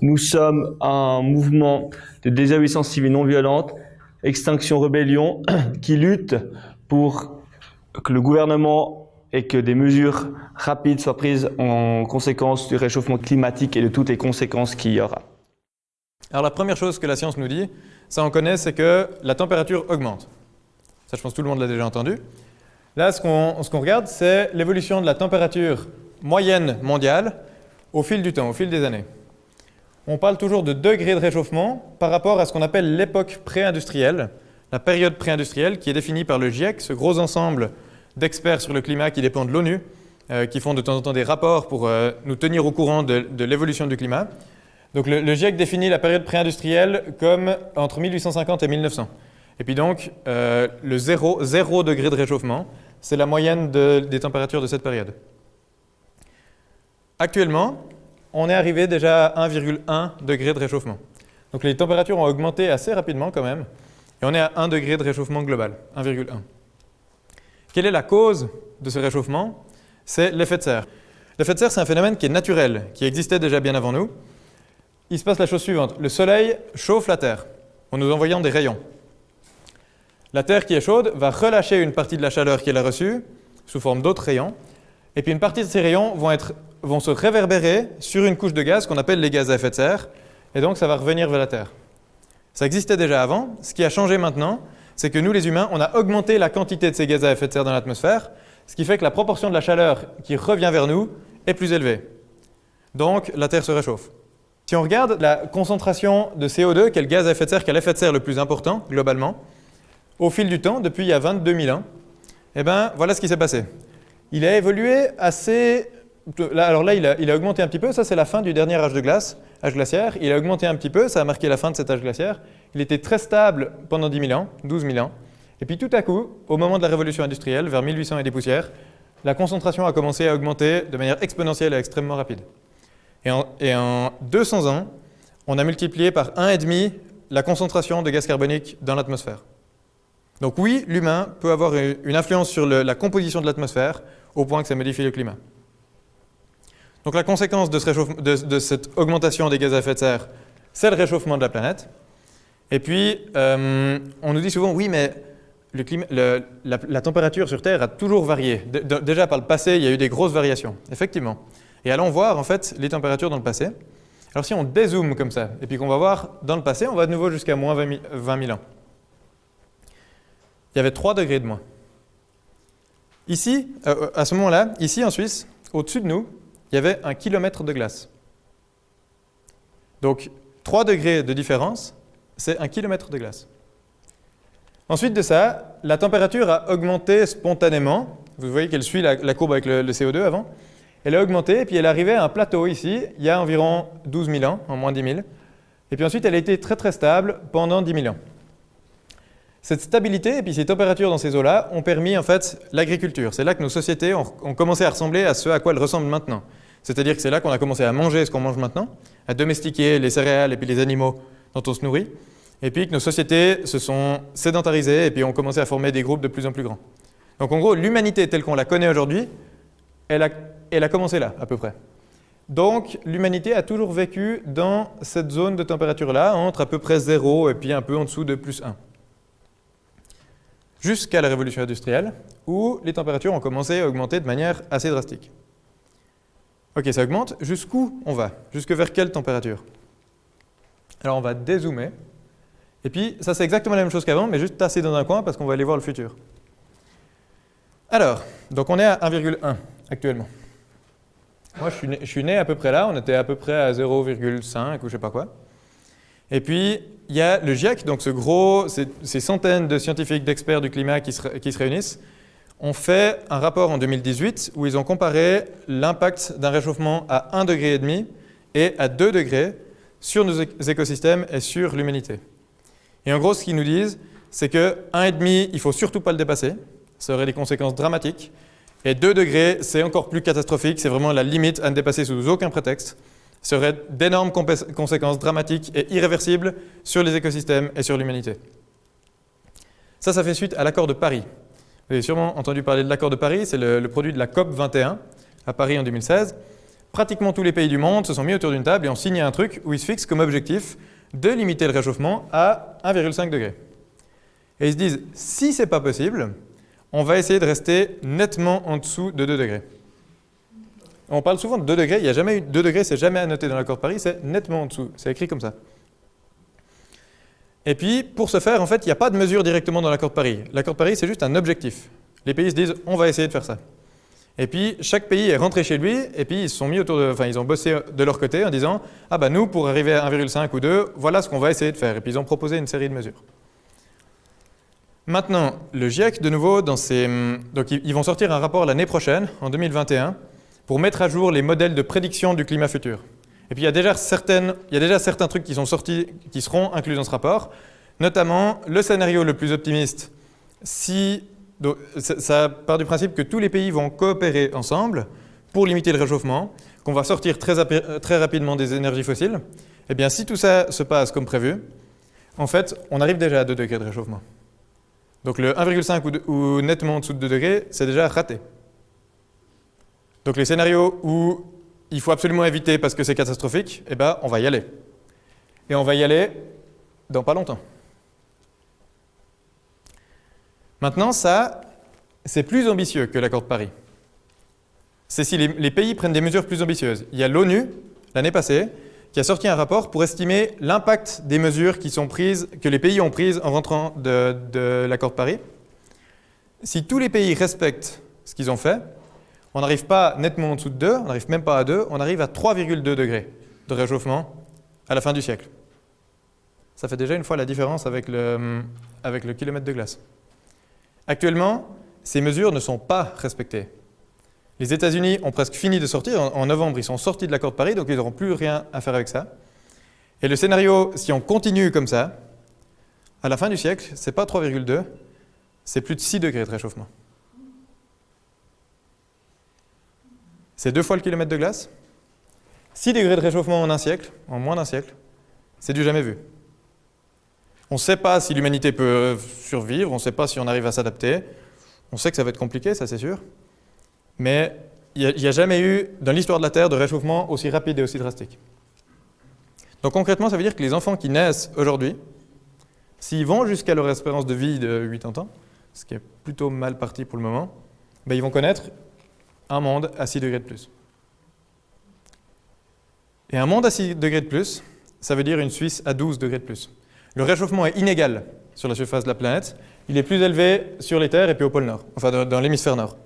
Nous sommes un mouvement de désobéissance civile non violente, Extinction Rebellion, qui lutte pour que le gouvernement et que des mesures rapides soient prises en conséquence du réchauffement climatique et de toutes les conséquences qu'il y aura. Alors la première chose que la science nous dit, ça on connaît, c'est que la température augmente. Ça, je pense que tout le monde l'a déjà entendu. Là, ce qu'on regarde, c'est l'évolution de la température moyenne mondiale au fil du temps, au fil des années. On parle toujours de degrés de réchauffement par rapport à ce qu'on appelle l'époque pré-industrielle, la période pré-industrielle qui est définie par le GIEC, ce gros ensemble d'experts sur le climat qui dépend de l'ONU, qui font de temps en temps des rapports pour nous tenir au courant de l'évolution du climat. Donc le GIEC définit la période pré-industrielle comme entre 1850 et 1900. Et puis donc, le 0 degré de réchauffement, c'est la moyenne des températures de cette période. Actuellement, on est arrivé déjà à 1,1 degré de réchauffement. Donc les températures ont augmenté assez rapidement quand même, et on est à 1 degré de réchauffement global, 1,1. Quelle est la cause de ce réchauffement? C'est l'effet de serre. L'effet de serre, c'est un phénomène qui est naturel, qui existait déjà bien avant nous. Il se passe la chose suivante. Le Soleil chauffe la Terre en nous envoyant des rayons. La Terre qui est chaude va relâcher une partie de la chaleur qu'elle a reçue sous forme d'autres rayons. Et puis une partie de ces rayons vont se réverbérer sur une couche de gaz qu'on appelle les gaz à effet de serre. Et donc ça va revenir vers la Terre. Ça existait déjà avant. Ce qui a changé maintenant, c'est que nous les humains, on a augmenté la quantité de ces gaz à effet de serre dans l'atmosphère, ce qui fait que la proportion de la chaleur qui revient vers nous est plus élevée. Donc la Terre se réchauffe. Si on regarde la concentration de CO2, qui est le gaz à effet de serre, qui est l'effet de serre le plus important globalement, au fil du temps, depuis il y a 22 000 ans, eh bien, voilà ce qui s'est passé. Il a évolué assez... Alors là, il a augmenté un petit peu. Ça, c'est la fin du dernier âge de glace, âge glaciaire. Il a augmenté un petit peu. Ça a marqué la fin de cet âge glaciaire. Il était très stable pendant 10 000 ans, 12 000 ans. Et puis tout à coup, au moment de la révolution industrielle, vers 1800 et des poussières, la concentration a commencé à augmenter de manière exponentielle et extrêmement rapide. Et en 200 ans, on a multiplié par 1,5 la concentration de gaz carbonique dans l'atmosphère. Donc oui, l'humain peut avoir une influence sur la composition de l'atmosphère au point que ça modifie le climat. Donc la conséquence de cette augmentation des gaz à effet de serre, c'est le réchauffement de la planète. Et puis, on nous dit souvent, oui, mais la température sur Terre a toujours varié. Déjà par le passé, il y a eu des grosses variations, effectivement. Et allons voir en fait les températures dans le passé. Alors si on dézoome comme ça, et puis qu'on va voir dans le passé, on va de nouveau jusqu'à moins 20 000 ans. Il y avait 3 degrés de moins. Ici, à ce moment-là, ici en Suisse, au-dessus de nous, il y avait 1 kilomètre de glace. Donc 3 degrés de différence, c'est 1 kilomètre de glace. Ensuite de ça, la température a augmenté spontanément. Vous voyez qu'elle suit la courbe avec le CO2 avant. Elle a augmenté et puis elle est arrivée à un plateau ici, il y a environ 12 000 ans, en moins 10 000. Et puis ensuite, elle a été très très stable pendant 10 000 ans. Cette stabilité et puis ces températures dans ces eaux-là ont permis en fait l'agriculture. C'est là que nos sociétés ont commencé à ressembler à ce à quoi elles ressemblent maintenant. C'est-à-dire que c'est là qu'on a commencé à manger ce qu'on mange maintenant, à domestiquer les céréales et puis les animaux dont on se nourrit, et puis que nos sociétés se sont sédentarisées et puis ont commencé à former des groupes de plus en plus grands. Donc en gros, l'humanité telle qu'on la connaît aujourd'hui, elle a commencé là, à peu près. Donc l'humanité a toujours vécu dans cette zone de température-là, entre à peu près 0 et puis un peu en dessous de plus 1. Jusqu'à la révolution industrielle, où les températures ont commencé à augmenter de manière assez drastique. Ok, ça augmente. Jusqu'où on va? Jusque vers quelle température? Alors on va dézoomer. Et puis ça c'est exactement la même chose qu'avant, mais juste tassé dans un coin parce qu'on va aller voir le futur. Alors, donc on est à 1,1 actuellement. Moi je suis né à peu près là, on était à peu près à 0,5 ou je sais pas quoi. Et puis, il y a le GIEC, donc ces centaines de scientifiques, d'experts du climat qui se réunissent, ont fait un rapport en 2018 où ils ont comparé l'impact d'un réchauffement à 1,5 degré et à 2 degrés sur nos écosystèmes et sur l'humanité. Et en gros, ce qu'ils nous disent, c'est que 1,5, il ne faut surtout pas le dépasser, ça aurait des conséquences dramatiques, et 2 degrés, c'est encore plus catastrophique, c'est vraiment la limite à ne dépasser sous aucun prétexte. Ça aurait d'énormes conséquences dramatiques et irréversibles sur les écosystèmes et sur l'humanité. Ça fait suite à l'accord de Paris. Vous avez sûrement entendu parler de l'accord de Paris, c'est le produit de la COP 21 à Paris en 2016. pratiquement tous les pays du monde se sont mis autour d'une table et ont signé un truc où ils se fixent comme objectif de limiter le réchauffement à 1,5 degré. Et ils se disent, si ce n'est pas possible, on va essayer de rester nettement en dessous de 2 degrés. On parle souvent de 2 degrés, il n'y a jamais eu 2 degrés, c'est jamais annoté dans l'accord de Paris, c'est nettement en dessous, c'est écrit comme ça. Et puis, pour ce faire, en fait, il n'y a pas de mesure directement dans l'accord de Paris. L'accord de Paris, c'est juste un objectif. Les pays se disent, on va essayer de faire ça. Et puis, chaque pays est rentré chez lui, et puis ils se sont mis ils ont bossé de leur côté en disant, ah bah nous, pour arriver à 1,5 ou 2, voilà ce qu'on va essayer de faire. Et puis ils ont proposé une série de mesures. Maintenant, le GIEC, de nouveau, donc ils vont sortir un rapport l'année prochaine, en 2021, pour mettre à jour les modèles de prédiction du climat futur. Et puis il y a déjà certains trucs qui sont sortis, qui seront inclus dans ce rapport, notamment le scénario le plus optimiste. Ça part du principe que tous les pays vont coopérer ensemble pour limiter le réchauffement, qu'on va sortir très rapidement des énergies fossiles. Eh bien, si tout ça se passe comme prévu, en fait, on arrive déjà à 2 degrés de réchauffement. Donc le 1,5 ou nettement en dessous de 2 degrés, c'est déjà raté. Donc les scénarios où il faut absolument éviter parce que c'est catastrophique, eh ben, on va y aller. Et on va y aller dans pas longtemps. Maintenant, ça, c'est plus ambitieux que l'accord de Paris. C'est si les pays prennent des mesures plus ambitieuses. Il y a l'ONU, l'année passée, qui a sorti un rapport pour estimer l'impact des mesures que les pays ont prises en rentrant de l'accord de Paris. Si tous les pays respectent ce qu'ils ont fait, on n'arrive pas nettement en dessous de 2, on n'arrive même pas à 2, on arrive à 3,2 degrés de réchauffement à la fin du siècle. Ça fait déjà une fois la différence avec le kilomètre de glace. Actuellement, ces mesures ne sont pas respectées. Les États-Unis ont presque fini de sortir. En novembre, ils sont sortis de l'accord de Paris, donc ils n'auront plus rien à faire avec ça. Et le scénario, si on continue comme ça, à la fin du siècle, ce n'est pas 3,2, c'est plus de 6 degrés de réchauffement. C'est 2 fois le kilomètre de glace. 6 degrés de réchauffement en un siècle, en moins d'un siècle, c'est du jamais vu. On ne sait pas si l'humanité peut survivre, on ne sait pas si on arrive à s'adapter. On sait que ça va être compliqué, ça c'est sûr. Mais il n'y a jamais eu, dans l'histoire de la Terre, de réchauffement aussi rapide et aussi drastique. Donc concrètement, ça veut dire que les enfants qui naissent aujourd'hui, s'ils vont jusqu'à leur espérance de vie de 80 ans, ce qui est plutôt mal parti pour le moment, ben ils vont connaître un monde à 6 degrés de plus. Et un monde à 6 degrés de plus, ça veut dire une Suisse à 12 degrés de plus. Le réchauffement est inégal sur la surface de la planète. Il est plus élevé sur les terres et puis au pôle Nord, enfin dans l'hémisphère Nord.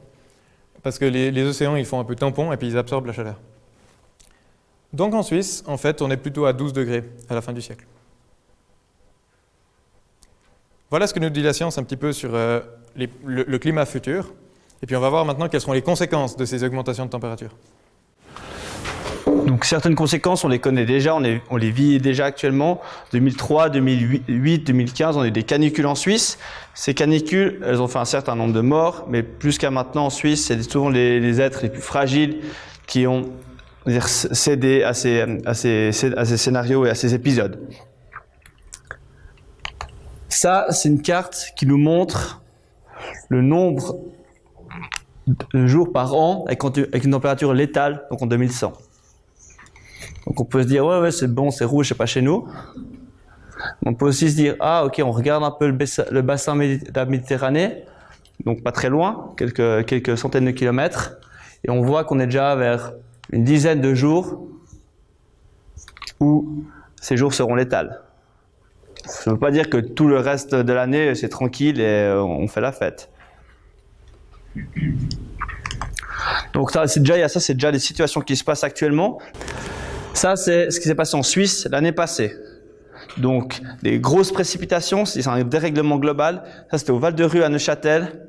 Parce que les océans, ils font un peu tampon et puis ils absorbent la chaleur. Donc en Suisse, en fait, on est plutôt à 12 degrés à la fin du siècle. Voilà ce que nous dit la science un petit peu sur le climat futur. Et puis on va voir maintenant quelles seront les conséquences de ces augmentations de température. Donc certaines conséquences, on les connaît déjà, on les vit déjà actuellement. 2003, 2008, 2015, on a eu des canicules en Suisse. Ces canicules, elles ont fait un certain nombre de morts, mais plus qu'à maintenant en Suisse, c'est souvent les êtres les plus fragiles qui ont cédé à ces scénarios et à ces épisodes. Ça, c'est une carte qui nous montre le nombre de jours par an avec une température létale, donc en 2100. Donc on peut se dire, ouais, c'est bon, c'est rouge, c'est pas chez nous. On peut aussi se dire, ah ok, on regarde un peu le bassin de la Méditerranée, donc pas très loin, quelques centaines de kilomètres, et on voit qu'on est déjà vers une dizaine de jours où ces jours seront létals. Ça ne veut pas dire que tout le reste de l'année c'est tranquille et on fait la fête. Donc ça, c'est déjà les situations qui se passent actuellement. Ça, c'est ce qui s'est passé en Suisse l'année passée. Donc, des grosses précipitations, c'est un dérèglement global. Ça, c'était au Val de Rue à Neuchâtel.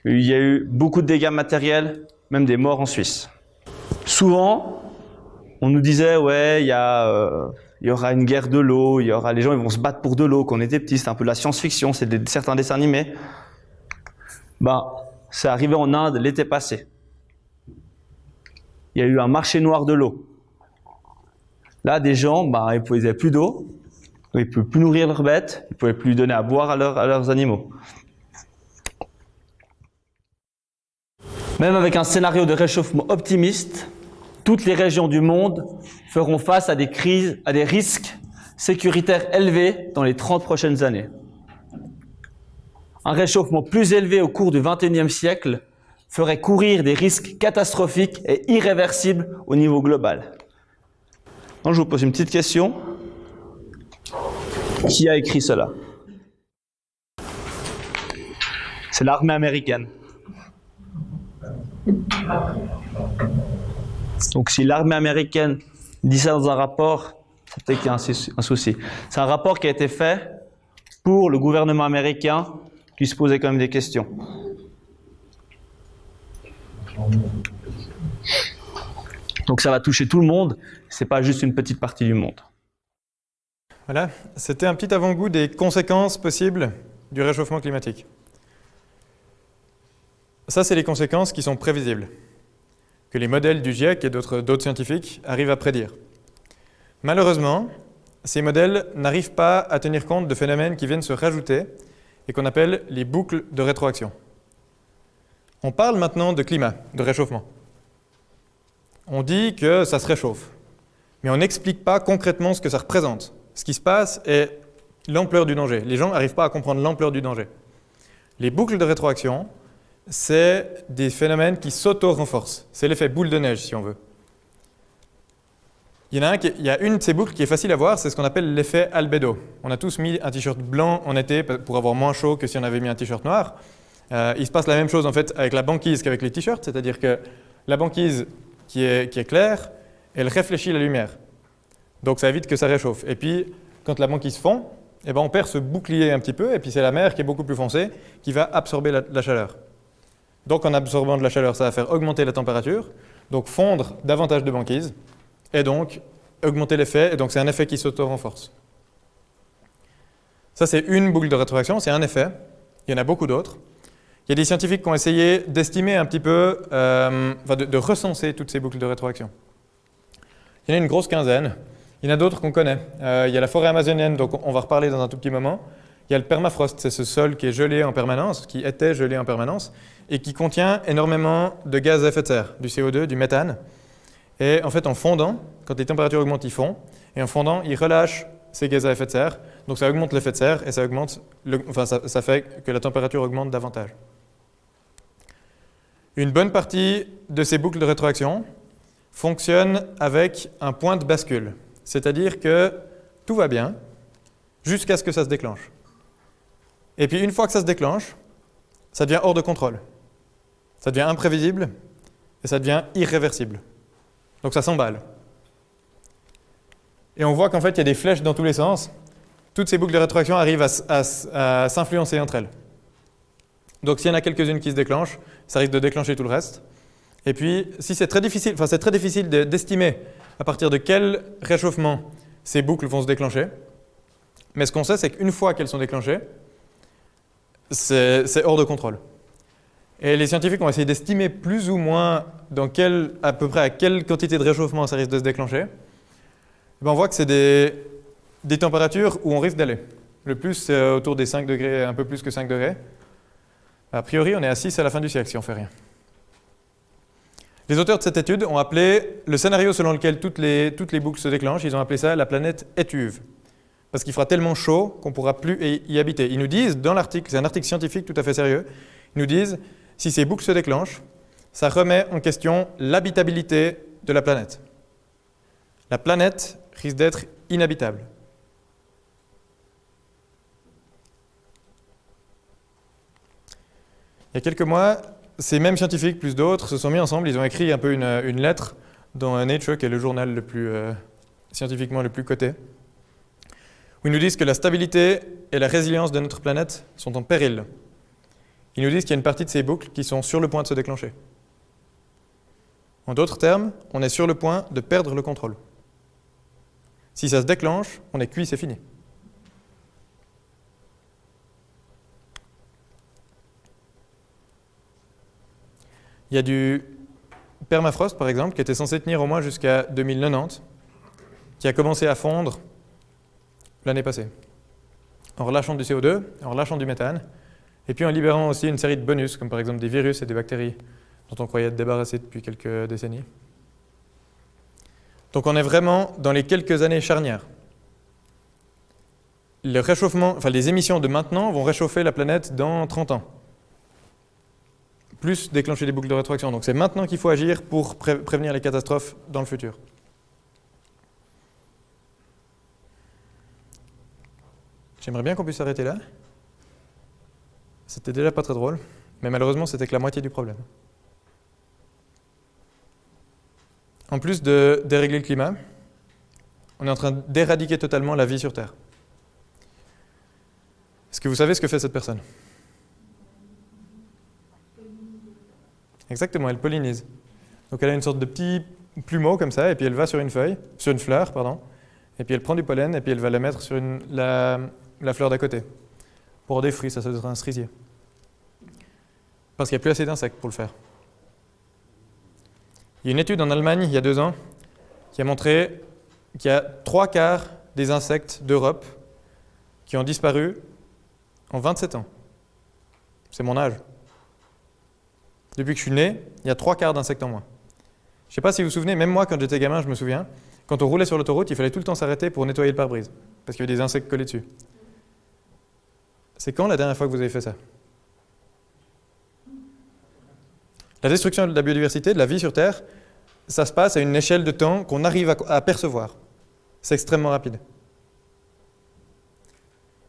Il y a eu beaucoup de dégâts matériels, même des morts en Suisse. Souvent, on nous disait, ouais, il y aura une guerre de l'eau, les gens ils vont se battre pour de l'eau. Quand on était petits, c'était un peu de la science-fiction, c'est certains dessins animés. C'est arrivé en Inde l'été passé. Il y a eu un marché noir de l'eau. Là, des gens, ils n'avaient plus d'eau, ils ne pouvaient plus nourrir leurs bêtes, ils ne pouvaient plus donner à boire à leurs animaux. Même avec un scénario de réchauffement optimiste, toutes les régions du monde feront face à des crises, à des risques sécuritaires élevés dans les 30 prochaines années. Un réchauffement plus élevé au cours du XXIe siècle ferait courir des risques catastrophiques et irréversibles au niveau global. Donc, je vous pose une petite question. Qui a écrit cela? C'est l'armée américaine. Donc si l'armée américaine dit ça dans un rapport, c'est peut-être qu'il y a un souci. C'est un rapport qui a été fait pour le gouvernement américain qui se posait quand même des questions. Donc ça va toucher tout le monde, c'est pas juste une petite partie du monde. Voilà, c'était un petit avant-goût des conséquences possibles du réchauffement climatique. Ça, c'est les conséquences qui sont prévisibles, que les modèles du GIEC et d'autres scientifiques arrivent à prédire. Malheureusement, ces modèles n'arrivent pas à tenir compte de phénomènes qui viennent se rajouter et qu'on appelle les boucles de rétroaction. On parle maintenant de climat, de réchauffement. On dit que ça se réchauffe, mais on n'explique pas concrètement ce que ça représente. Ce qui se passe est l'ampleur du danger. Les gens n'arrivent pas à comprendre l'ampleur du danger. Les boucles de rétroaction, c'est des phénomènes qui s'auto-renforcent. C'est l'effet boule de neige, si on veut. Il y a une de ces boucles qui est facile à voir, c'est ce qu'on appelle l'effet albédo. On a tous mis un t-shirt blanc en été pour avoir moins chaud que si on avait mis un t-shirt noir. Il se passe la même chose en fait avec la banquise qu'avec les t-shirts, c'est-à-dire que la banquise qui est claire, elle réfléchit la lumière. Donc ça évite que ça réchauffe. Et puis, quand la banquise fond, eh ben, on perd ce bouclier un petit peu, et puis c'est la mer qui est beaucoup plus foncée qui va absorber la chaleur. Donc en absorbant de la chaleur, ça va faire augmenter la température, donc fondre davantage de banquise, et donc augmenter l'effet, et donc c'est un effet qui s'auto-renforce. Ça c'est une boucle de rétroaction, c'est un effet, il y en a beaucoup d'autres. Il y a des scientifiques qui ont essayé d'estimer un petit peu, de recenser toutes ces boucles de rétroaction. Il y en a une grosse quinzaine. Il y en a d'autres qu'on connaît. Il y a la forêt amazonienne, donc on va reparler dans un tout petit moment. Il y a le permafrost, c'est ce sol qui est gelé en permanence, qui était gelé en permanence, et qui contient énormément de gaz à effet de serre, du CO2, du méthane. Et en fait, en fondant, quand les températures augmentent, ils fondent, et en fondant, ils relâchent ces gaz à effet de serre. Donc ça augmente l'effet de serre, et ça fait que la température augmente davantage. Une bonne partie de ces boucles de rétroaction fonctionne avec un point de bascule. C'est-à-dire que tout va bien jusqu'à ce que ça se déclenche. Et puis une fois que ça se déclenche, ça devient hors de contrôle. Ça devient imprévisible et ça devient irréversible. Donc ça s'emballe. Et on voit qu'en fait, il y a des flèches dans tous les sens. Toutes ces boucles de rétroaction arrivent à s'influencer entre elles. Donc s'il y en a quelques-unes qui se déclenchent, ça risque de déclencher tout le reste. Et puis, si c'est très difficile, d'estimer à partir de quel réchauffement ces boucles vont se déclencher. Mais ce qu'on sait, c'est qu'une fois qu'elles sont déclenchées, c'est hors de contrôle. Et les scientifiques ont essayé d'estimer plus ou moins à peu près à quelle quantité de réchauffement ça risque de se déclencher. Et ben on voit que c'est des températures où on risque d'aller. Le plus, c'est autour des 5 degrés, un peu plus que 5 degrés. A priori, on est à 6 à la fin du siècle si on ne fait rien. Les auteurs de cette étude ont appelé le scénario selon lequel toutes les boucles se déclenchent, ils ont appelé ça la planète étuve. Parce qu'il fera tellement chaud qu'on ne pourra plus y habiter. Ils nous disent, dans l'article, c'est un article scientifique tout à fait sérieux, ils nous disent, si ces boucles se déclenchent, ça remet en question l'habitabilité de la planète. La planète risque d'être inhabitable. Il y a quelques mois, ces mêmes scientifiques, plus d'autres, se sont mis ensemble, ils ont écrit un peu une lettre dans Nature, qui est le journal le plus, scientifiquement le plus coté, où ils nous disent que la stabilité et la résilience de notre planète sont en péril. Ils nous disent qu'il y a une partie de ces boucles qui sont sur le point de se déclencher. En d'autres termes, on est sur le point de perdre le contrôle. Si ça se déclenche, on est cuit, c'est fini. Il y a du permafrost, par exemple, qui était censé tenir au moins jusqu'à 2090, qui a commencé à fondre l'année passée, en relâchant du CO2, en relâchant du méthane, et puis en libérant aussi une série de bonus, comme par exemple des virus et des bactéries dont on croyait être débarrassé depuis quelques décennies. Donc on est vraiment dans les quelques années charnières. Le réchauffement, enfin les émissions de maintenant vont réchauffer la planète dans 30 ans. Plus déclencher des boucles de rétroaction. Donc c'est maintenant qu'il faut agir pour prévenir les catastrophes dans le futur. J'aimerais bien qu'on puisse s'arrêter là. C'était déjà pas très drôle, mais malheureusement c'était que la moitié du problème. En plus de dérégler le climat, on est en train d'éradiquer totalement la vie sur Terre. Est-ce que vous savez ce que fait cette personne? Exactement, elle pollinise. Donc elle a une sorte de petit plumeau comme ça, et puis elle va sur une fleur, et puis elle prend du pollen, et puis elle va la mettre sur la fleur d'à côté. Pour des fruits, ça doit être un cerisier. Parce qu'il n'y a plus assez d'insectes pour le faire. Il y a une étude en Allemagne, il y a 2 ans, qui a montré qu'il y a 3/4 des insectes d'Europe qui ont disparu en 27 ans. C'est mon âge. Depuis que je suis né, il y a 3/4 d'insectes en moins. Je ne sais pas si vous vous souvenez, même moi, quand j'étais gamin, je me souviens, quand on roulait sur l'autoroute, il fallait tout le temps s'arrêter pour nettoyer le pare-brise, parce qu'il y avait des insectes collés dessus. C'est quand la dernière fois que vous avez fait ça? La destruction de la biodiversité, de la vie sur Terre, ça se passe à une échelle de temps qu'on arrive à percevoir. C'est extrêmement rapide.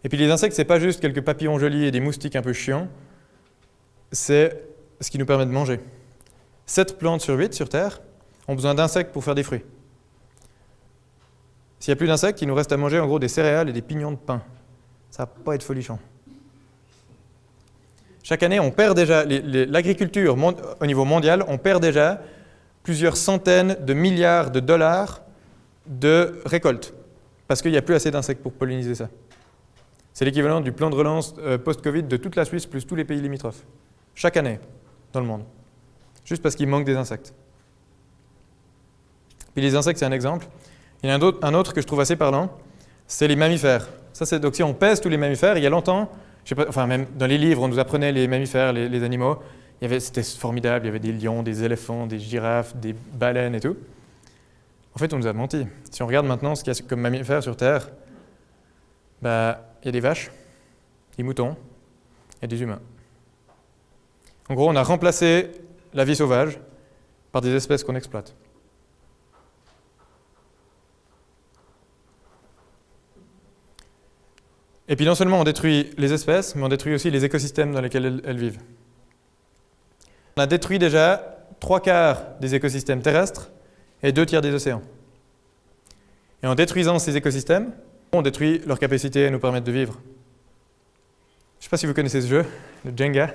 Et puis les insectes, ce n'est pas juste quelques papillons jolis et des moustiques un peu chiants, c'est ce qui nous permet de manger. 7 plantes sur 8 sur Terre ont besoin d'insectes pour faire des fruits. S'il n'y a plus d'insectes, il nous reste à manger en gros des céréales et des pignons de pain. Ça ne va pas être folichon. Chaque année, on perd déjà, l'agriculture au niveau mondial, on perd déjà plusieurs centaines de milliards de dollars de récoltes, parce qu'il n'y a plus assez d'insectes pour polliniser ça. C'est l'équivalent du plan de relance post-Covid de toute la Suisse plus tous les pays limitrophes. Chaque année, dans le monde. Juste parce qu'il manque des insectes. Puis les insectes, c'est un exemple. Il y en a un autre que je trouve assez parlant, c'est les mammifères. Donc si on pèse tous les mammifères, il y a longtemps, même dans les livres, on nous apprenait les mammifères, les animaux. C'était formidable, il y avait des lions, des éléphants, des girafes, des baleines et tout. En fait, on nous a menti. Si on regarde maintenant ce qu'il y a comme mammifères sur Terre, il y a des vaches, des moutons et des humains. En gros, on a remplacé la vie sauvage par des espèces qu'on exploite. Et puis non seulement on détruit les espèces, mais on détruit aussi les écosystèmes dans lesquels elles vivent. On a détruit déjà 3/4 des écosystèmes terrestres et 2/3 des océans. Et en détruisant ces écosystèmes, on détruit leur capacité à nous permettre de vivre. Je ne sais pas si vous connaissez ce jeu, le Jenga.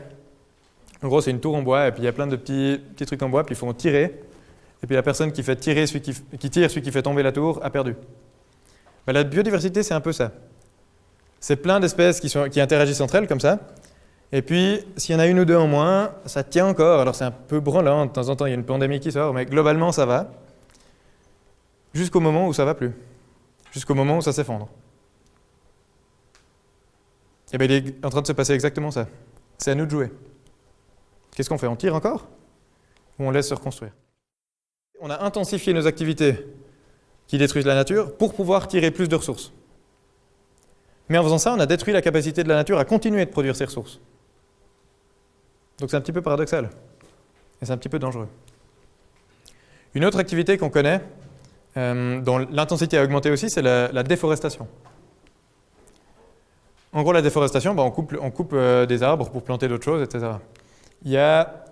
En gros, c'est une tour en bois, et puis il y a plein de petits trucs en bois, puis il faut en tirer. Et puis la personne qui tire celui qui fait tomber la tour a perdu. La biodiversité, c'est un peu ça. C'est plein d'espèces qui interagissent entre elles comme ça. Et puis, s'il y en a une ou deux en moins, ça tient encore. Alors c'est un peu branlant, de temps en temps il y a une pandémie qui sort, mais globalement ça va. Jusqu'au moment où ça ne va plus. Jusqu'au moment où ça s'effondre. Et bien il est en train de se passer exactement ça. C'est à nous de jouer. Qu'est-ce qu'on fait? On tire encore? Ou on laisse se reconstruire? On a intensifié nos activités qui détruisent la nature pour pouvoir tirer plus de ressources. Mais en faisant ça, on a détruit la capacité de la nature à continuer de produire ces ressources. Donc c'est un petit peu paradoxal. Et c'est un petit peu dangereux. Une autre activité qu'on connaît, dont l'intensité a augmenté aussi, c'est la déforestation. En gros, la déforestation, on coupe des arbres pour planter d'autres choses, etc. Il y a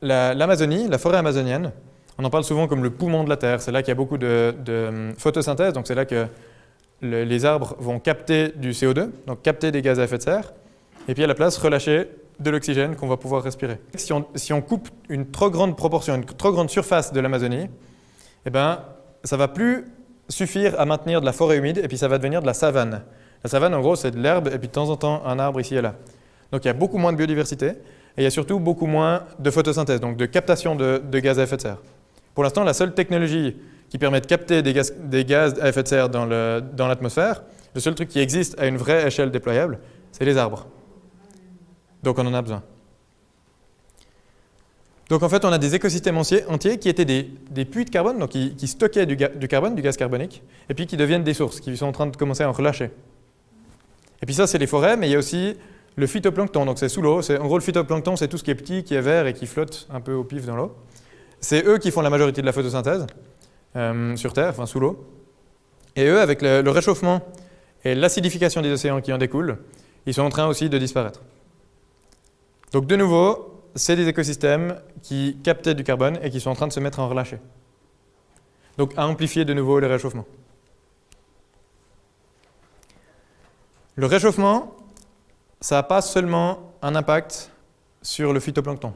l'Amazonie, la forêt amazonienne. On en parle souvent comme le poumon de la Terre. C'est là qu'il y a beaucoup de photosynthèse, donc c'est là que les arbres vont capter du CO2, donc capter des gaz à effet de serre, et puis à la place relâcher de l'oxygène qu'on va pouvoir respirer. Si on coupe une trop grande proportion, une trop grande surface de l'Amazonie, ça ne va plus suffire à maintenir de la forêt humide, et puis ça va devenir de la savane. La savane, en gros, c'est de l'herbe, et puis de temps en temps, un arbre ici et là. Donc il y a beaucoup moins de biodiversité, et il y a surtout beaucoup moins de photosynthèse, donc de captation de gaz à effet de serre. Pour l'instant, la seule technologie qui permet de capter des gaz à effet de serre dans l'atmosphère, le seul truc qui existe à une vraie échelle déployable, c'est les arbres. Donc on en a besoin. Donc en fait, on a des écosystèmes entiers qui étaient des puits de carbone, donc qui stockaient du carbone, du gaz carbonique, et puis qui deviennent des sources, qui sont en train de commencer à en relâcher. Et puis ça, c'est les forêts, mais il y a aussi le phytoplancton, donc c'est sous l'eau. En gros, le phytoplancton, c'est tout ce qui est petit, qui est vert et qui flotte un peu au pif dans l'eau. C'est eux qui font la majorité de la photosynthèse sur Terre, enfin sous l'eau. Et eux, avec le réchauffement et l'acidification des océans qui en découlent, ils sont en train aussi de disparaître. Donc de nouveau, c'est des écosystèmes qui captaient du carbone et qui sont en train de se mettre en relâché. Donc à amplifier de nouveau le réchauffement. Le réchauffement, ça n'a pas seulement un impact sur le phytoplancton.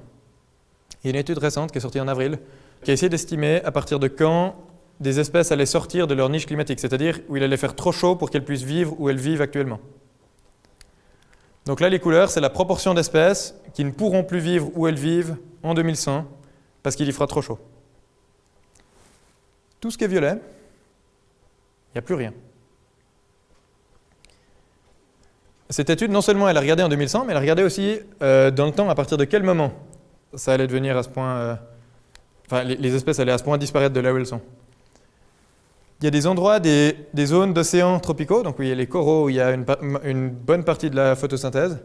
Il y a une étude récente qui est sortie en avril qui a essayé d'estimer à partir de quand des espèces allaient sortir de leur niche climatique, c'est-à-dire où il allait faire trop chaud pour qu'elles puissent vivre où elles vivent actuellement. Donc là, les couleurs, c'est la proportion d'espèces qui ne pourront plus vivre où elles vivent en 2100 parce qu'il y fera trop chaud. Tout ce qui est violet, il n'y a plus rien. Cette étude, non seulement elle a regardé en 2100, mais elle a regardé aussi dans le temps à partir de quel moment ça allait devenir à ce point... les espèces allaient à ce point disparaître de là où elles sont. Il y a des endroits, des zones d'océans tropicaux, donc où il y a les coraux, où il y a une bonne partie de la photosynthèse,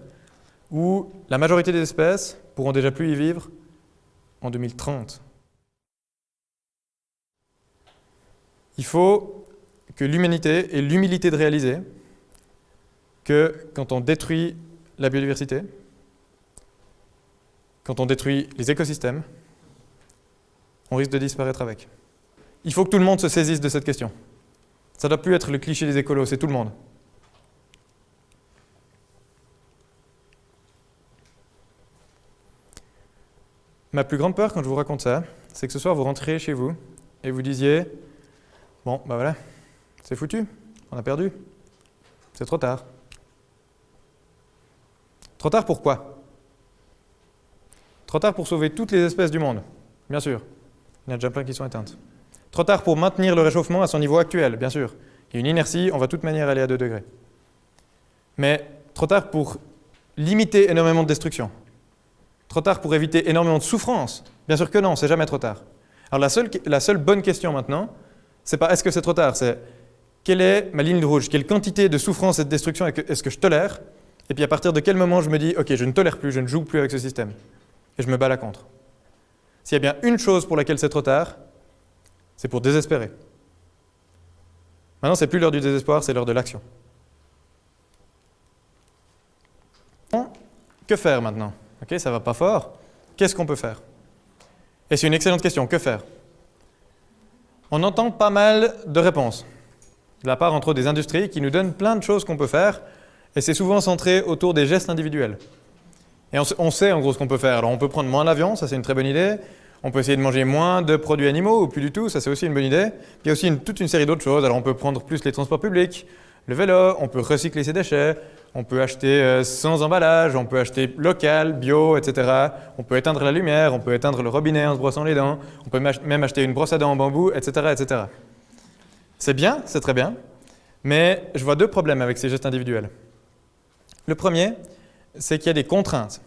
où la majorité des espèces pourront déjà plus y vivre en 2030. Il faut que l'humanité ait l'humilité de réaliser que quand on détruit la biodiversité, quand on détruit les écosystèmes, on risque de disparaître avec. Il faut que tout le monde se saisisse de cette question. Ça ne doit plus être le cliché des écolos, c'est tout le monde. Ma plus grande peur quand je vous raconte ça, c'est que ce soir vous rentriez chez vous et vous disiez « Bon, ben voilà, c'est foutu, on a perdu, c'est trop tard. » Trop tard pour quoi? Trop tard pour sauver toutes les espèces du monde, bien sûr. Il y en a déjà plein qui sont éteintes. Trop tard pour maintenir le réchauffement à son niveau actuel, bien sûr. Il y a une inertie, on va de toute manière aller à 2 degrés. Mais trop tard pour limiter énormément de destruction. Trop tard pour éviter énormément de souffrance. Bien sûr que non, c'est jamais trop tard. Alors la seule bonne question maintenant, c'est pas est-ce que c'est trop tard, c'est quelle est ma ligne rouge, quelle quantité de souffrance et de destruction est-ce que je tolère, et puis à partir de quel moment je me dis ok, je ne tolère plus, je ne joue plus avec ce système, et je me bats là contre. S'il y a bien une chose pour laquelle c'est trop tard, c'est pour désespérer. Maintenant, c'est plus l'heure du désespoir, c'est l'heure de l'action. Que faire maintenant? Ok, ça va pas fort. Qu'est-ce qu'on peut faire? Et c'est une excellente question. Que faire? On entend pas mal de réponses de la part, entre autres, des industries qui nous donnent plein de choses qu'on peut faire, et c'est souvent centré autour des gestes individuels. Et on sait en gros ce qu'on peut faire. Alors on peut prendre moins l'avion, ça c'est une très bonne idée. On peut essayer de manger moins de produits animaux, ou plus du tout, ça c'est aussi une bonne idée. Puis il y a aussi toute une série d'autres choses. Alors on peut prendre plus les transports publics, le vélo, on peut recycler ses déchets, on peut acheter sans emballage, on peut acheter local, bio, etc. On peut éteindre la lumière, on peut éteindre le robinet en se brossant les dents, on peut même acheter une brosse à dents en bambou, etc. etc. C'est bien, c'est très bien, mais je vois 2 problèmes avec ces gestes individuels. Le premier, c'est qu'il y a des contraintes.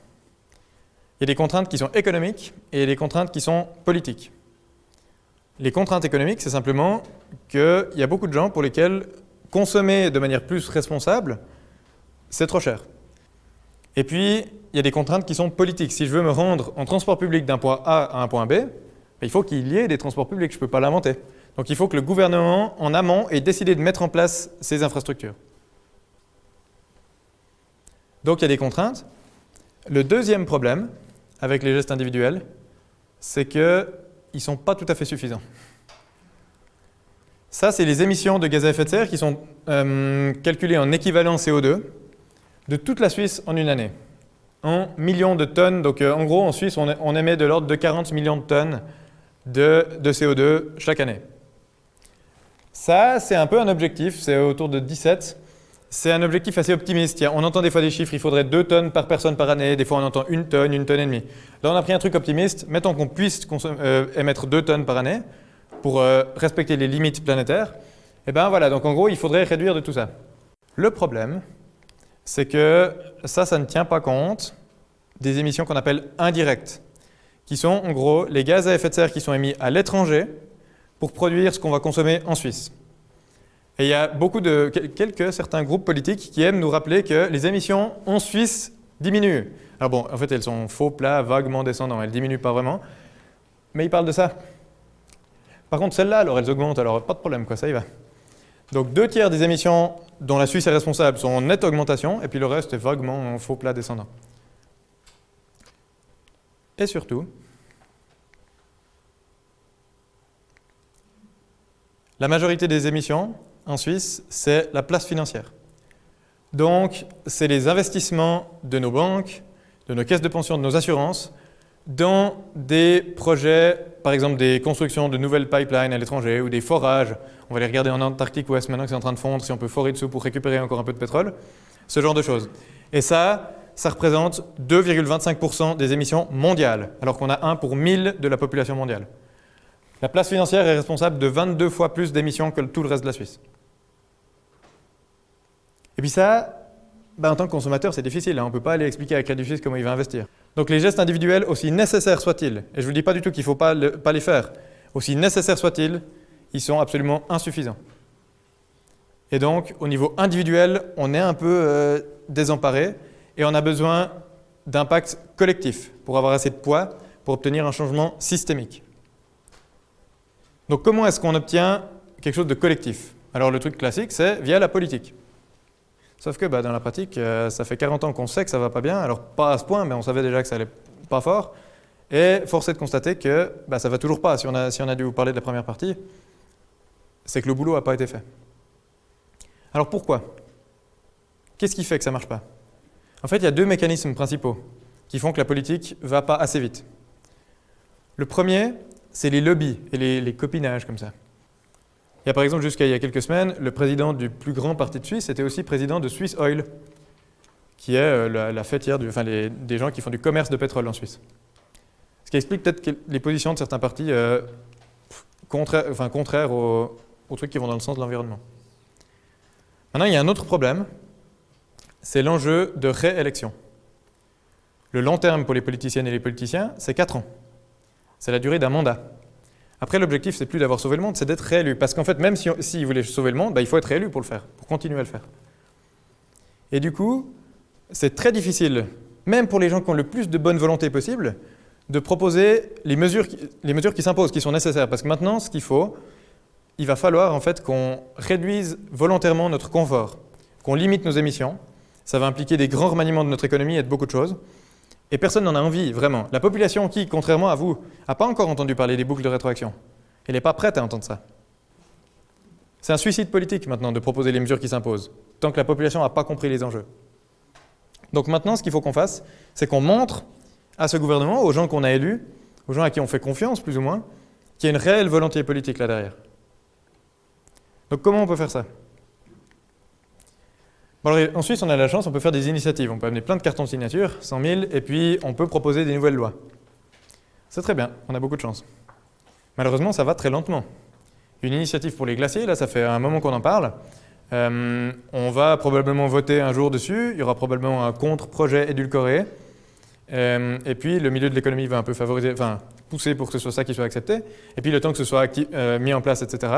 Il y a des contraintes qui sont économiques et il y a des contraintes qui sont politiques. Les contraintes économiques, c'est simplement qu'il y a beaucoup de gens pour lesquels consommer de manière plus responsable, c'est trop cher. Et puis, il y a des contraintes qui sont politiques. Si je veux me rendre en transport public d'un point A à un point B, il faut qu'il y ait des transports publics, je ne peux pas l'inventer. Donc il faut que le gouvernement, en amont, ait décidé de mettre en place ces infrastructures. Donc il y a des contraintes. Le deuxième problème avec les gestes individuels, c'est qu'ils ne sont pas tout à fait suffisants. Ça, c'est les émissions de gaz à effet de serre qui sont calculées en équivalent CO2 de toute la Suisse en une année, en millions de tonnes. Donc en gros, en Suisse, on émet de l'ordre de 40 millions de tonnes de CO2 chaque année. Ça, c'est un peu un objectif, c'est autour de 17. C'est un objectif assez optimiste. On entend des fois des chiffres, il faudrait 2 tonnes par personne par année. Des fois, on entend 1 tonne et demie. Là, on a pris un truc optimiste. Mettons qu'on puisse émettre 2 tonnes par année pour respecter les limites planétaires. Et bien voilà, donc en gros, il faudrait réduire de tout ça. Le problème, c'est que ça ne tient pas compte des émissions qu'on appelle indirectes, qui sont en gros les gaz à effet de serre qui sont émis à l'étranger pour produire ce qu'on va consommer en Suisse. Et il y a certains groupes politiques qui aiment nous rappeler que les émissions en Suisse diminuent. Alors bon, en fait, elles sont faux, plats, vaguement descendants, elles ne diminuent pas vraiment, mais ils parlent de ça. Par contre, celles-là, alors elles augmentent, alors pas de problème, quoi, ça y va. Donc 2/3 des émissions dont la Suisse est responsable sont en nette augmentation, et puis le reste est vaguement en faux, plats, descendants. Et surtout, la majorité des émissions en Suisse, c'est la place financière. Donc, c'est les investissements de nos banques, de nos caisses de pension, de nos assurances, dans des projets, par exemple des constructions de nouvelles pipelines à l'étranger ou des forages. On va les regarder en Antarctique Ouest maintenant que c'est en train de fondre, si on peut forer dessous pour récupérer encore un peu de pétrole, ce genre de choses. Et ça représente 2,25% des émissions mondiales, alors qu'on a 1 pour 1000 de la population mondiale. La place financière est responsable de 22 fois plus d'émissions que tout le reste de la Suisse. Et puis ça, en tant que consommateur, c'est difficile. On ne peut pas aller expliquer à Crédit Suisse comment il va investir. Donc les gestes individuels, aussi nécessaires soient-ils, et je ne vous dis pas du tout qu'il ne faut pas les faire, aussi nécessaires soient-ils, ils sont absolument insuffisants. Et donc, au niveau individuel, on est un peu désemparé et on a besoin d'impact collectif pour avoir assez de poids pour obtenir un changement systémique. Donc comment est-ce qu'on obtient quelque chose de collectif? Alors le truc classique, c'est via la politique. Sauf que dans la pratique, ça fait 40 ans qu'on sait que ça ne va pas bien, alors pas à ce point, mais on savait déjà que ça allait pas fort. Et force est de constater que ça ne va toujours pas. Si on a dû vous parler de la première partie, c'est que le boulot n'a pas été fait. Alors pourquoi? Qu'est-ce qui fait que ça ne marche pas? En fait, il y a 2 mécanismes principaux qui font que la politique ne va pas assez vite. Le premier, c'est les lobbies et les copinages comme ça. Il y a par exemple, jusqu'à il y a quelques semaines, le président du plus grand parti de Suisse était aussi président de Swiss Oil, qui est la fêtière des gens qui font du commerce de pétrole en Suisse. Ce qui explique peut-être que les positions de certains partis contraires aux trucs qui vont dans le sens de l'environnement. Maintenant, il y a un autre problème, c'est l'enjeu de réélection. Le long terme pour les politiciennes et les politiciens, c'est 4 ans. C'est la durée d'un mandat. Après, l'objectif, c'est plus d'avoir sauvé le monde, c'est d'être réélu. Parce qu'en fait, même s'ils voulaient sauver le monde, il faut être réélu pour le faire, pour continuer à le faire. Et du coup, c'est très difficile, même pour les gens qui ont le plus de bonne volonté possible, de proposer les mesures qui s'imposent, qui sont nécessaires. Parce que maintenant, ce qu'il faut, il va falloir en fait qu'on réduise volontairement notre confort, qu'on limite nos émissions. Ça va impliquer des grands remaniements de notre économie et de beaucoup de choses. Et personne n'en a envie, vraiment. La population qui, contrairement à vous, n'a pas encore entendu parler des boucles de rétroaction. Elle n'est pas prête à entendre ça. C'est un suicide politique maintenant de proposer les mesures qui s'imposent, tant que la population n'a pas compris les enjeux. Donc maintenant, ce qu'il faut qu'on fasse, c'est qu'on montre à ce gouvernement, aux gens qu'on a élus, aux gens à qui on fait confiance plus ou moins, qu'il y a une réelle volonté politique là derrière. Donc comment on peut faire ça? Alors, en Suisse, on a la chance, on peut faire des initiatives. On peut amener plein de cartons de signature, 100 000, et puis on peut proposer des nouvelles lois. C'est très bien, on a beaucoup de chance. Malheureusement, ça va très lentement. Une initiative pour les glaciers, là, ça fait un moment qu'on en parle. On va probablement voter un jour dessus, il y aura probablement un contre-projet édulcoré, et puis le milieu de l'économie va un peu pousser pour que ce soit ça qui soit accepté, et puis le temps que ce soit mis en place, etc.,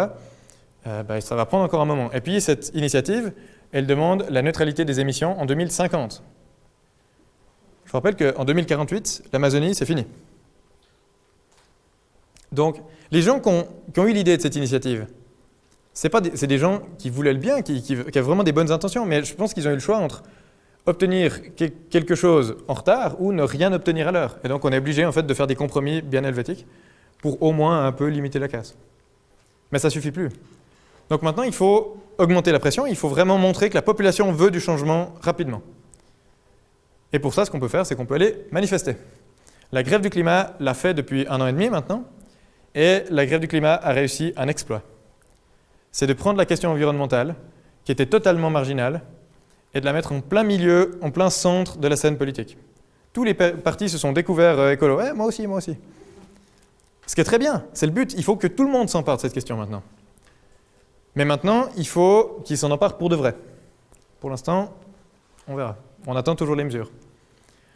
ça va prendre encore un moment. Et puis cette initiative, elle demande la neutralité des émissions en 2050. Je vous rappelle qu'en 2048, l'Amazonie, c'est fini. Donc, les gens qui ont eu l'idée de cette initiative, c'est des gens qui voulaient le bien, qui avaient vraiment des bonnes intentions, mais je pense qu'ils ont eu le choix entre obtenir quelque chose en retard ou ne rien obtenir à l'heure. Et donc, on est obligé en fait de faire des compromis bien helvétiques pour au moins un peu limiter la casse. Mais ça ne suffit plus. Donc maintenant, il faut augmenter la pression, il faut vraiment montrer que la population veut du changement rapidement. Et pour ça, ce qu'on peut faire, c'est qu'on peut aller manifester. La grève du climat l'a fait depuis 1 an et demi maintenant, et la grève du climat a réussi un exploit. C'est de prendre la question environnementale, qui était totalement marginale, et de la mettre en plein milieu, en plein centre de la scène politique. Tous les partis se sont découverts écolos. Moi aussi, moi aussi. Ce qui est très bien, c'est le but. Il faut que tout le monde s'empare de cette question maintenant. Mais maintenant, il faut qu'ils s'en emparent pour de vrai. Pour l'instant, on verra. On attend toujours les mesures.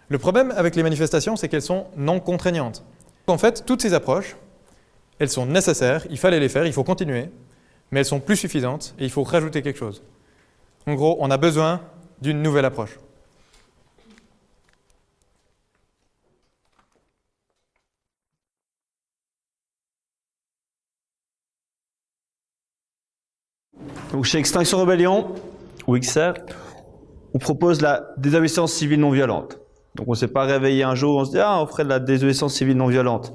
Le problème avec les manifestations, c'est qu'elles sont non contraignantes. En fait, toutes ces approches, elles sont nécessaires, il fallait les faire, il faut continuer, mais elles sont plus suffisantes et il faut rajouter quelque chose. En gros, on a besoin d'une nouvelle approche. Donc chez Extinction Rebellion, ou XR, on propose la désobéissance civile non violente. Donc on ne s'est pas réveillé un jour, on se dit « Ah, on ferait de la désobéissance civile non violente ».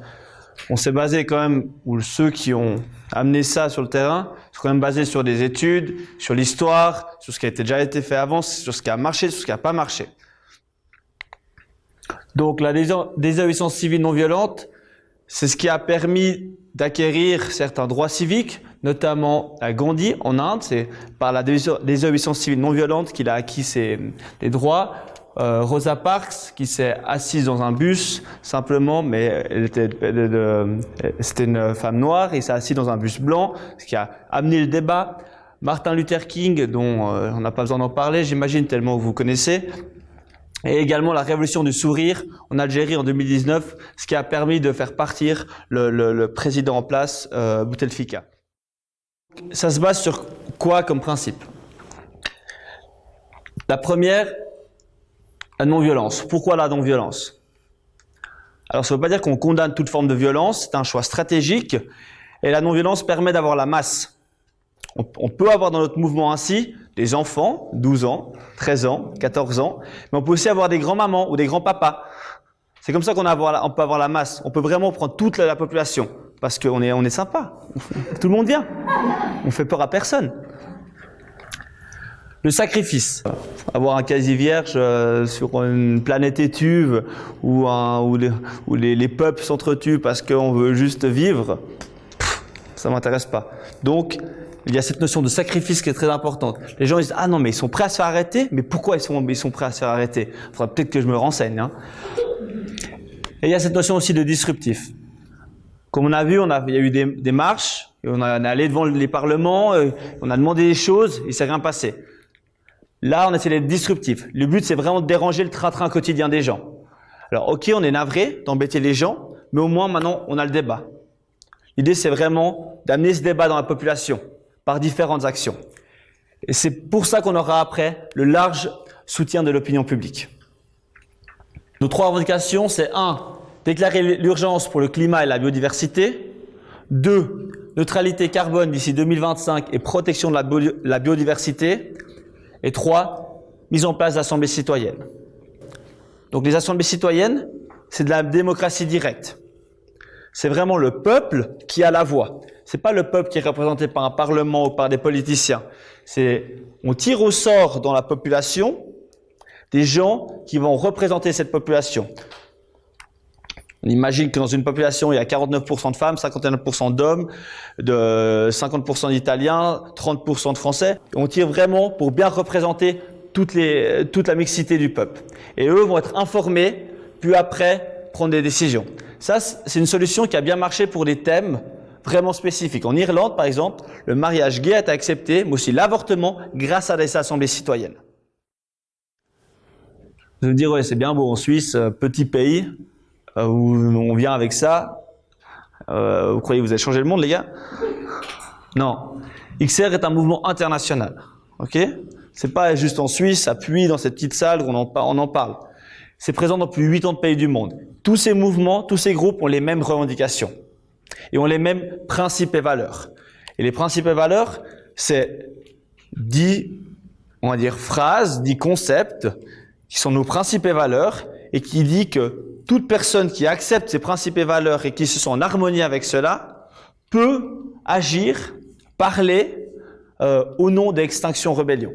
On s'est basé quand même, ou ceux qui ont amené ça sur le terrain, sont quand même basés sur des études, sur l'histoire, sur ce qui a déjà été fait avant, sur ce qui a marché, sur ce qui n'a pas marché. Donc la désobéissance civile non violente, c'est ce qui a permis d'acquérir certains droits civiques, notamment à Gandhi en Inde. C'est par la désobéissance civile non violente qu'il a acquis des droits. Rosa Parks, qui s'est assise dans un bus simplement, mais c'était une femme noire et s'est assise dans un bus blanc, ce qui a amené le débat. Martin Luther King, dont on n'a pas besoin d'en parler, j'imagine, tellement vous connaissez. Et également la révolution du sourire en Algérie en 2019, ce qui a permis de faire partir le président en place, Bouteflika. Ça se base sur quoi comme principe? La première, la non-violence. Pourquoi la non-violence? Alors ça ne veut pas dire qu'on condamne toute forme de violence, c'est un choix stratégique, et la non-violence permet d'avoir la masse. On peut avoir dans notre mouvement ainsi des enfants, 12 ans, 13 ans, 14 ans, mais on peut aussi avoir des grands-mamans ou des grands-papas. C'est comme ça qu'on peut avoir la masse. On peut vraiment prendre toute la population, parce qu'on est sympa. Tout le monde vient. On fait peur à personne. Le sacrifice. Avoir un quasi vierge sur une planète étuve où les peuples s'entretuent parce qu'on veut juste vivre, ça ne m'intéresse pas. Donc, il y a cette notion de sacrifice qui est très importante. Les gens disent « Ah non, mais ils sont prêts à se faire arrêter ?» Mais pourquoi ils sont prêts à se faire arrêter? Il faudra peut-être que je me renseigne. Hein. Et il y a cette notion aussi de disruptif. Comme on a vu, il y a eu des marches, et on est allé devant les parlements, on a demandé des choses, il ne s'est rien passé. Là, on essaie d'être disruptif. Le but, c'est vraiment de déranger le train-train quotidien des gens. Alors, ok, on est navré d'embêter les gens, mais au moins, maintenant, on a le débat. L'idée, c'est vraiment d'amener ce débat dans la population, par différentes actions. Et c'est pour ça qu'on aura après le large soutien de l'opinion publique. Nos 3 revendications, c'est 1. Déclarer l'urgence pour le climat et la biodiversité. 2. Neutralité carbone d'ici 2025 et protection de la biodiversité. Et 3. Mise en place d'assemblées citoyennes. Donc les assemblées citoyennes, c'est de la démocratie directe. C'est vraiment le peuple qui a la voix. C'est pas le peuple qui est représenté par un parlement ou par des politiciens. On tire au sort dans la population des gens qui vont représenter cette population. On imagine que dans une population, il y a 49% de femmes, 51% d'hommes, 50% d'Italiens, 30% de Français. On tire vraiment pour bien représenter toute la mixité du peuple. Et eux vont être informés, puis après prendre des décisions. Ça, c'est une solution qui a bien marché pour des thèmes vraiment spécifiques. En Irlande, par exemple, le mariage gay a été accepté, mais aussi l'avortement, grâce à des assemblées citoyennes. Vous allez me dire, ouais, c'est bien beau en Suisse, petit pays, où on vient avec ça. Vous croyez que vous allez changer le monde, les gars? Non. XR est un mouvement international. Ok? C'est pas juste en Suisse, à Puy, dans cette petite salle où on en parle. C'est présent dans plus de 80 pays du monde. Tous ces mouvements, tous ces groupes ont les mêmes revendications et ont les mêmes principes et valeurs. Et les principes et valeurs, c'est 10, on va dire, phrases, 10 concepts qui sont nos principes et valeurs et qui dit que toute personne qui accepte ces principes et valeurs et qui se sent en harmonie avec cela peut agir, parler au nom d'Extinction Rebellion.